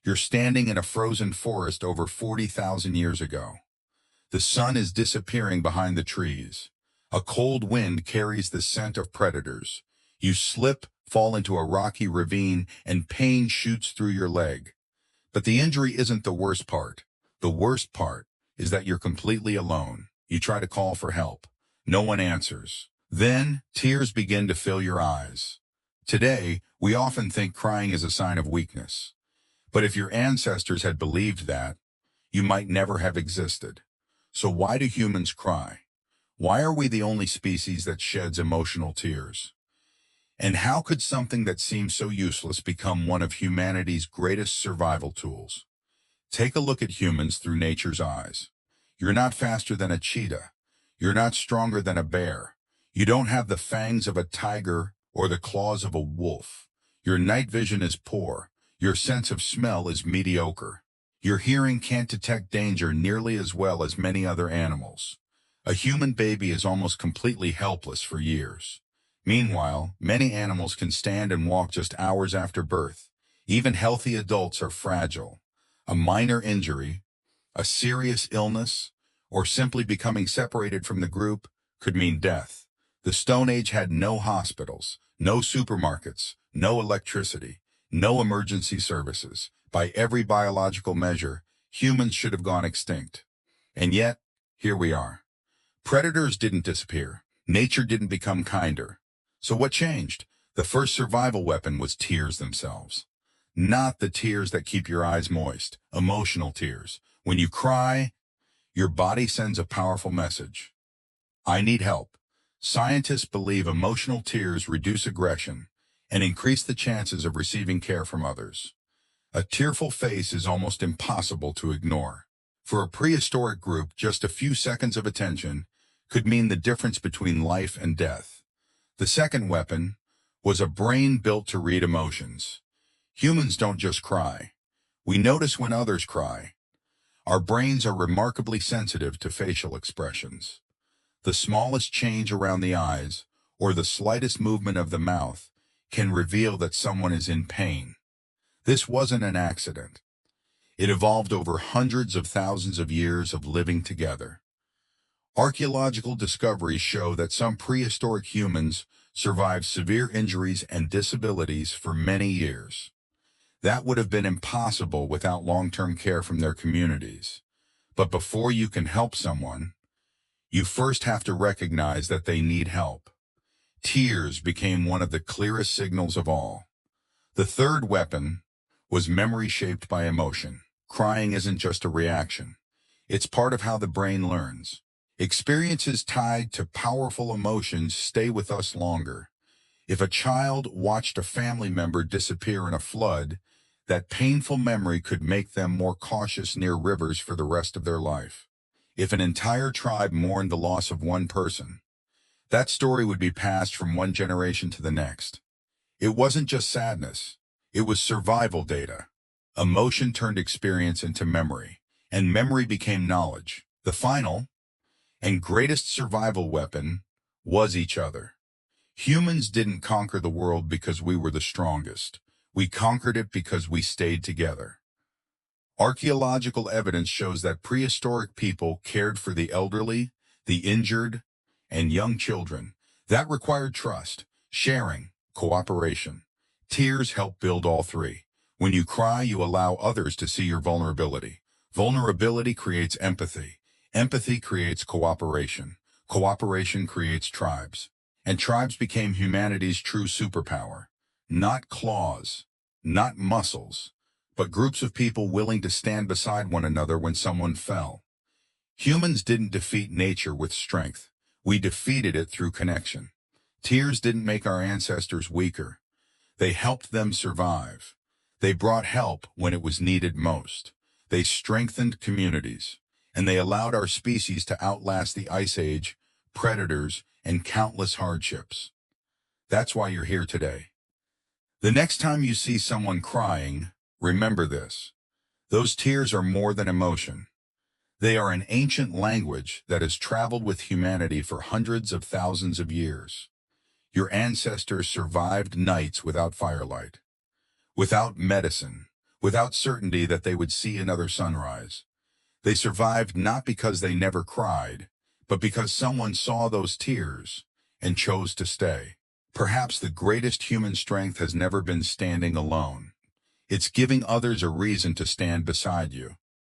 You're standing in a frozen forest over 40,000 years ago. The sun is disappearing behind the trees. A cold wind carries the scent of predators. You slip, fall into a rocky ravine, and pain shoots through your leg. But the injury isn't the worst part. The worst part is that you're completely alone. You try to call for help. No one answers. Then, tears begin to fill your eyes. Today, we often think crying is a sign of weakness. But if your ancestors had believed that, you might never have existed. So why do humans cry? Why are we the only species that sheds emotional tears? And how could something that seems so useless become one of humanity's greatest survival tools? Take a look at humans through nature's eyes. You're not faster than a cheetah. You're not stronger than a bear. You don't have the fangs of a tiger or the claws of a wolf. Your night vision is poor. Your sense of smell is mediocre. Your hearing can't detect danger nearly as well as many other animals. A human baby is almost completely helpless for years. Meanwhile, many animals can stand and walk just hours after birth. Even healthy adults are fragile. A minor injury, a serious illness, or simply becoming separated from the group could mean death. The Stone Age had no hospitals, no supermarkets, no electricity, no emergency services. By every biological measure, humans should have gone extinct. And yet, here we are. Predators didn't disappear. Nature didn't become kinder. So what changed? The first survival weapon was tears themselves. Not the tears that keep your eyes moist, emotional tears. When you cry, your body sends a powerful message. I need help. Scientists believe emotional tears reduce aggression and increase the chances of receiving care from others. A tearful face is almost impossible to ignore. For a prehistoric group, just a few seconds of attention could mean the difference between life and death. The second weapon was a brain built to read emotions. Humans don't just cry. We notice when others cry. Our brains are remarkably sensitive to facial expressions. The smallest change around the eyes or the slightest movement of the mouth can reveal that someone is in pain. This wasn't an accident. It evolved over hundreds of thousands of years of living together. Archaeological discoveries show that some prehistoric humans survived severe injuries and disabilities for many years. That would have been impossible without long-term care from their communities. But before you can help someone, you first have to recognize that they need help. Tears became one of the clearest signals of all. The third weapon was memory shaped by emotion. Crying isn't just a reaction. It's part of how the brain learns. Experiences tied to powerful emotions stay with us longer. If a child watched a family member disappear in a flood, that painful memory could make them more cautious near rivers for the rest of their life. If an entire tribe mourned the loss of one person, that story would be passed from one generation to the next. It wasn't just sadness. It was survival data. Emotion turned experience into memory, and memory became knowledge. The final and greatest survival weapon was each other. Humans didn't conquer the world because we were the strongest. We conquered it because we stayed together. Archaeological evidence shows that prehistoric people cared for the elderly, the injured, and young children. That required trust, sharing, cooperation. Tears help build all three. When you cry, you allow others to see your vulnerability. Vulnerability creates empathy. Empathy creates cooperation. Cooperation creates tribes. And tribes became humanity's true superpower. Not claws, not muscles, but groups of people willing to stand beside one another when someone fell. Humans didn't defeat nature with strength. We defeated it through connection. Tears didn't make our ancestors weaker. They helped them survive. They brought help when it was needed most. They strengthened communities, and they allowed our species to outlast the Ice Age, predators, and countless hardships. That's why you're here today. The next time you see someone crying, remember this. Those tears are more than emotion. They are an ancient language that has traveled with humanity for hundreds of thousands of years. Your ancestors survived nights without firelight, without medicine, without certainty that they would see another sunrise. They survived not because they never cried, but because someone saw those tears and chose to stay. Perhaps the greatest human strength has never been standing alone. It's giving others a reason to stand beside you.